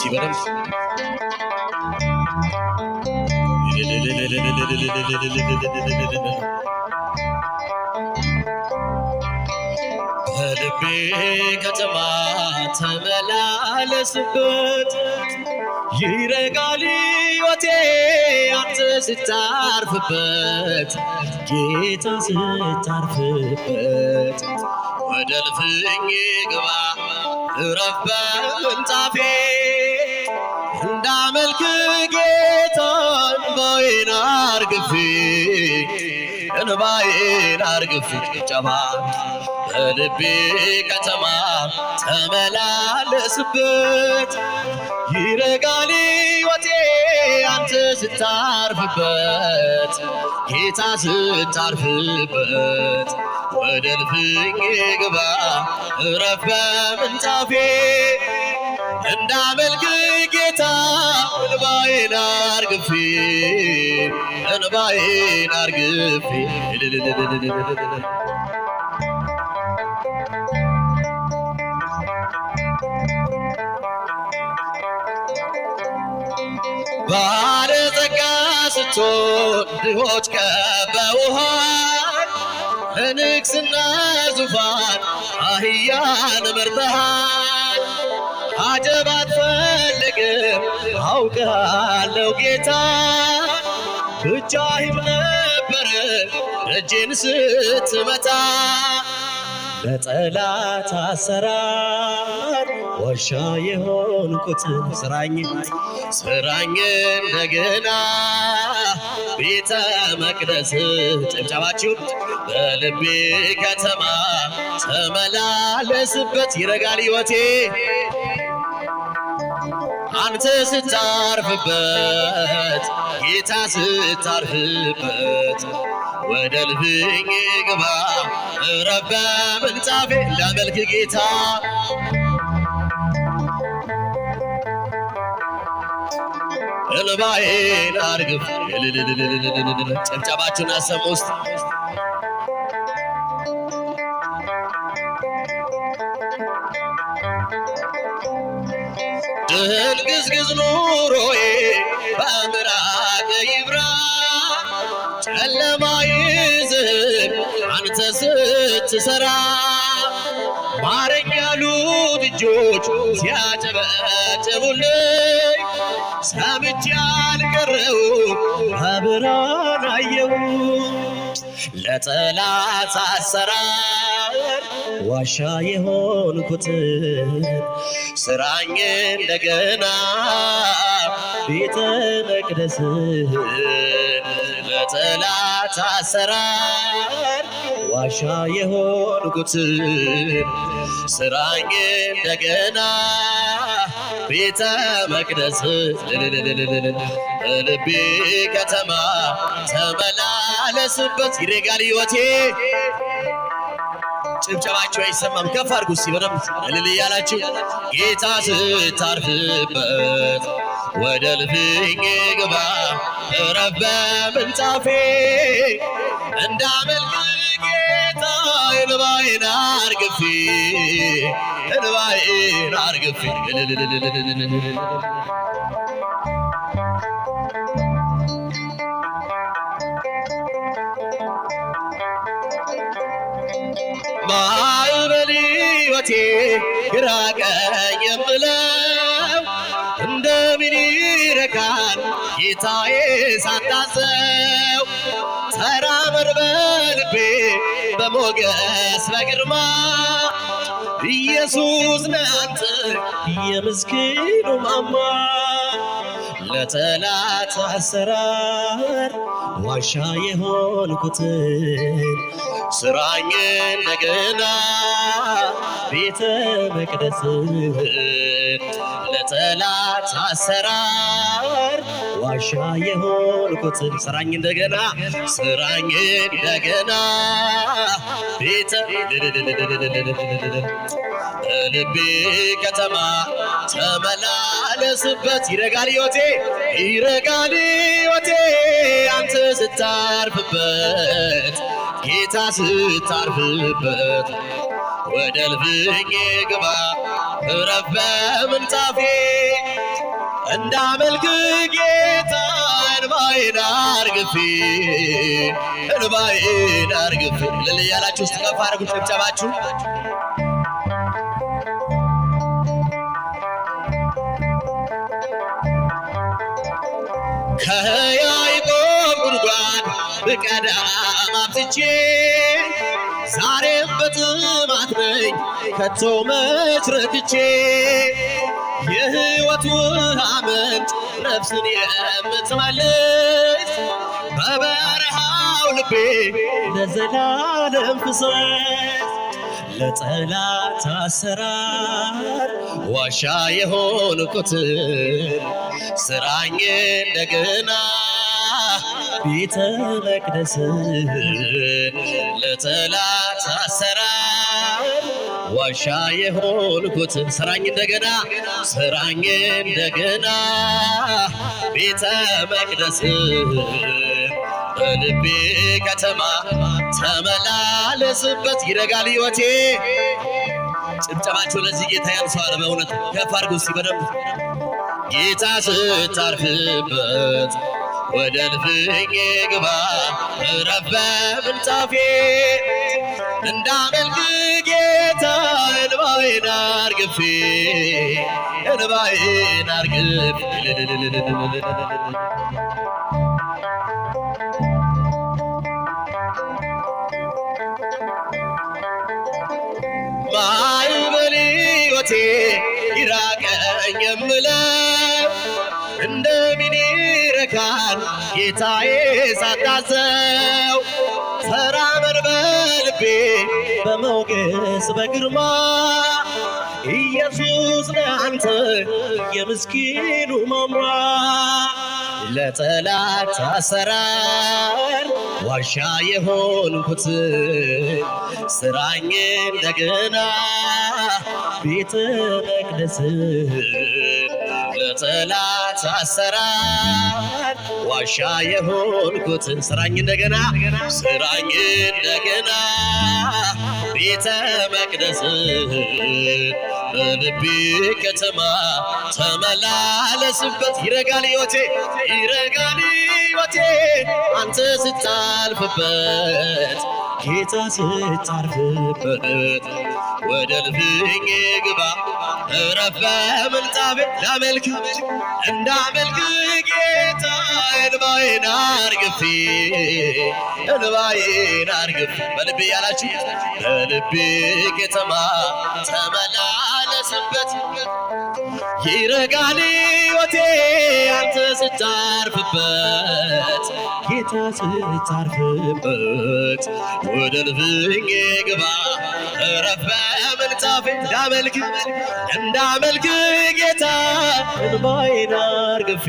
ሲበረም በልቤ ከተማ ተመላለስበት ይረጋል ሕይወቴ አንተ ስታርፍበት ጌታ ስታርፍበት ወደ እልፍኝ ግባ እረፍ በምንጣፌ እንዳመልክ ጌታ እንባዬን አርግፌ ጨባ በልቤ ከተማ ተመላለስበት ይረጋል ሕይወቴ አንተ ስታርፍበት ጌታ ስታርፍበት ወደ እልፍኝ ግባ እረፍ በምንጣፌ እንዳመልክ ጌታ እንባዬን አርግፌ ባለጸጋ ስትሆን ድሆች ከበውሃል ለንግሥና ዙፋን አህያን መርጠሃል አጀብ አትፈልግም አውቃለሁ ጌታ ብቻህን ነበረ ደጄን ስትመታ ለጠላት አሰራር ዋሻ የሆንኩትን ስራኝ እንደገና ቤተ መቅደስ ጭብጨባችሁ በልቤ ከተማ ተመላለስበት ይረጋል ሕይወቴ አንተ ስታርፍበት ጌታ ስታርፍበት ወደ እልፍኝ ግባ እረፍ በምንጣፌ እንዳመልክ ጌታ እንባዬን አርግፍ ጭብጨባችሁን አሰሙ ውስጥ ድንግዝግዝ ኑሮዬ በምራቅ ይብራ ጨለማ ይዝብ አንተ ስትሰራ ማረኝ ያሉት እጆች ሲያጨበጭቡልኝ ሰምቼ አልቀረው በብርሃን አየሁ ለጠላት አሰራር ዋሻ የሆንኩትን ስራኝ እንደገና ቤተ መቅደስህን ለጠላት አሰራር ዋሻ የሆንኩትን ስራኝ እንደገና ቤተ መቅደስ ልቤ ከተማ ተመላለስበት ይረጋል ሕይወቴ ጭብጨባችሁ አይሰማም ከፍ አድርጉ እስቲ በደምብ እልል እያላችሁ ጌታ ስታርፍበት ወደ እልፍኝ ግባ እረፍ በምንጣፌ እንዳመልክ ጌታ እንባዬን አርግፌ ማዕበል ሕይወቴ ግራ ቀኝ የምለው እንደምን ይረካል ጌታዬ ሳታዘው ተራመድ በልቤ በሞገስ በግርማ ኢየሱስ ነህ አንተ የምስኪኑ ማማ ለጠላት አሰራር ዋሻ የሆንኩትን ስራኝ እንደገና ቤተ መቅደስህን ለጠላት አሰራር ዋሻ የሆንኩትን ስራኝ እንደገና ቤተ ልቤ ከተማ ተመላለስበት ይረጋል ሕይወቴ አንተ ስታርፍበት ጌታ ስታርፍበት ወደ እልፍኝ ግባ እረፍ በምንጣፌ እንዳመልክ ጌታ እንባዬን አርግፌ እንባዬን አርግፌ እልል እያላችሁ ውስጥ ከፍ አድርጉ ጭብጨባችሁ። ከያዕቆብ ጉድጓድ ብቀዳም አብዝቼ ዛሬም በጥማት ነኝ ከቶ መች ረክቼ የሕይወት ውሃ ምንጭ ነፍስን የምትመልስ በበረሃው ልቤ ለዘላለም ፍሰስ ለጠላት አሰራር ዋሻ የሆንኩትን ስራኝ እንደገና ቤተ መቅደስን ለጠላት አሰራር ዋሻ የሆንኩትን ስራኝ እንደገና ቤተ መቅደስን በልቤ ከተማ ተመላለስበት ይረጋል ሕይወቴ። ጭብጨባቸው ለዚህ ጌታ ያንሰዋል። በእውነት ከፍ አድርጉ እስቲ በደንብ ጌታ ስታርፍበት ወደ እልፍኜ ግባ እረፍ በምንጣፌ እንዳመልክ ጌታ እንባዬን አርግፌ ማዕበል ሕይወቴ ይራቀኝ የምለው እንደምን ይረካል ጌታዬ ሳታዘው ተራመድ በልቤ በሞገስ በግርማ ኢየሱስ ለአንተ የምስኪኑ መምራ ለጠላት አሰራር ዋሻ የሆንኩት ስራኝ እንደገና ቤተ መቅደስን ለጠላት አሰራር ዋሻ የሆንኩትን ስራኝ እንደገና ቤተ መቅደስን በልቤ ከተማ ተመላለስበት ይረጋል ሕይወቴ አንተ ስታልፍበት ጌታ ስታርፍበት ወደ እልፍኜ ግባ እረፍ በምንጣፌ እንዳመልክ ጌታ እንባዬን አርግፌ በልቤ ያላችሁ በልቤ ከተማ ተመላለስበት ይረጋል ሕይወቴ አንተ ስታርፍበት ጌታ ስታርፍበት ወደ እልፍኜ ግባ እረፍ በምንጣፌ እንዳመልክ ጌታ እንባዬን አርግፌ